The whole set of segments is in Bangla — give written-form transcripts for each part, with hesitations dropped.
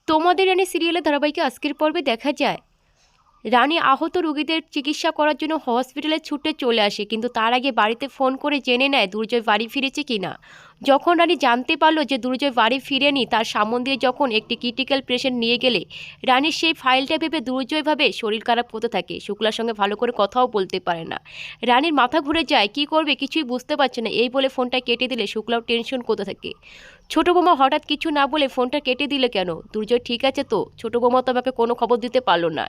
তোমাদের রানী সিরিয়ালের ধারাবাহিকে আজকের পর্বে দেখা যায় রানী আহত রোগীদের চিকিৎসা করার জন্য হসপিটালে ছুটে চলে আসে, কিন্তু তার আগে বাড়িতে ফোন করে জেনে নেয় দুর্জয় বাড়ি ফিরেছে কিনা। যখন রানী জানতে পারলো যে দুর্জয় বাড়ি ফিরেনি, তার সামন দিয়ে যখন একটি ক্রিটিক্যাল পেশেন্ট নিয়ে গেলে রানীর সেই ফাইলটা ভেবে দুর্জয় ভাবে শরীর খারাপ হতে থাকে। শুক্লার সঙ্গে ভালো করে কথাও বলতে পারে না। রানীর মাথা ঘুরে যায়, কি করবে কিছুই বুঝতে পারছে না। এই বলে ফোনটা কেটে দিলে শুক্লাও টেনশন করতে থাকে। ছোট বৌমা হঠাৎ কিছু না বলে ফোনটা কেটে দিলে কেন? দুর্জয় ঠিক আছে তো? ছোট বৌমা তো আমাকে কোনো খবর দিতে পারলো না।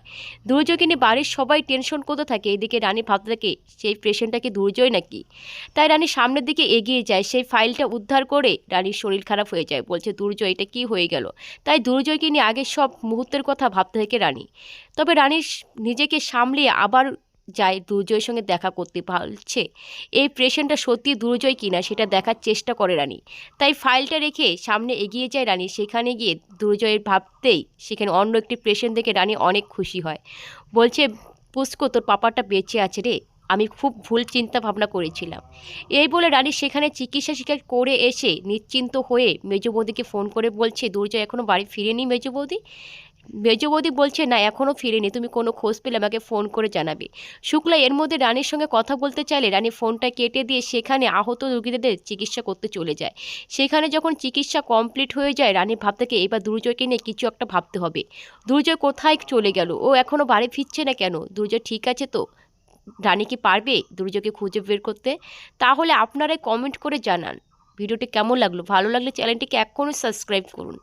দুর্জয়কে নিয়ে বাড়ির সবাই টেনশন করতে থাকে। এদিকে রানী ভাবতে থাকে সেই পেশেন্টটা কি দুর্জয় নাকি। তাই রানী সামনের দিকে এগিয়ে যায়, সেই ফাইলটা উদ্ধার করে রানীর শরীর খারাপ হয়ে যায়। বলছে দুর্জয় এটা কি হয়ে গেল। তাই দুর্জয়কে নিয়ে আগের সব মুহূর্তের কথা ভাবতে থাকে রানী। তবে রানী নিজেকে সামলিয়ে আবার যায় দুর্জয়ের সঙ্গে দেখা করতে। ভাবছে এই পেশেন্টটা সত্যি দুর্জয় কিনা সেটা দেখার চেষ্টা করে রানী। তাই ফাইলটা রেখে সামনে এগিয়ে যায় রানী। সেখানে গিয়ে দুর্জয়ের ভাবতেই সেখানে অন্য একটি পেশেন্ট দেখে রানী অনেক খুশি হয়। বলছে পুষ্কো তোর পাপাটা বেঁচে আছে রে, আমি খুব ভুল চিন্তা ভাবনা করেছিলাম। এই বলে রানী সেখানে চিকিৎসা শিকার করে এসে নিশ্চিন্ত হয়ে মেজ বৌদিকে ফোন করে বলছে দুর্জয় এখনও বাড়ি ফিরেনি মেজ বৌদি। মেজ বৌদি বলছে না এখনও ফিরেনি, তুমি কোনো খোঁজ পেলে আমাকে ফোন করে জানাবে। শুক্লা এর মধ্যে রানীর সঙ্গে কথা বলতে চাইলে রানী ফোনটা কেটে দিয়ে সেখানে আহত রোগীদের চিকিৎসা করতে চলে যায়। সেখানে যখন চিকিৎসা কমপ্লিট হয়ে যায় রানী ভাবতে থাকে এবার দুর্জয়কে নিয়ে কিছু একটা ভাবতে হবে। দুর্জয় কোথায় চলে গেল, ও এখনও বাড়ি ফিরছে না কেন? দুর্জয় ঠিক আছে তো? রানী কি পারবে দুর্জয়কে খুঁজে বের করতে? তাহলে আপনারাই কমেন্ট করে জানান ভিডিওটি কেমন লাগলো। ভালো লাগলে চ্যানেলটিকে এখনই সাবস্ক্রাইব করুন।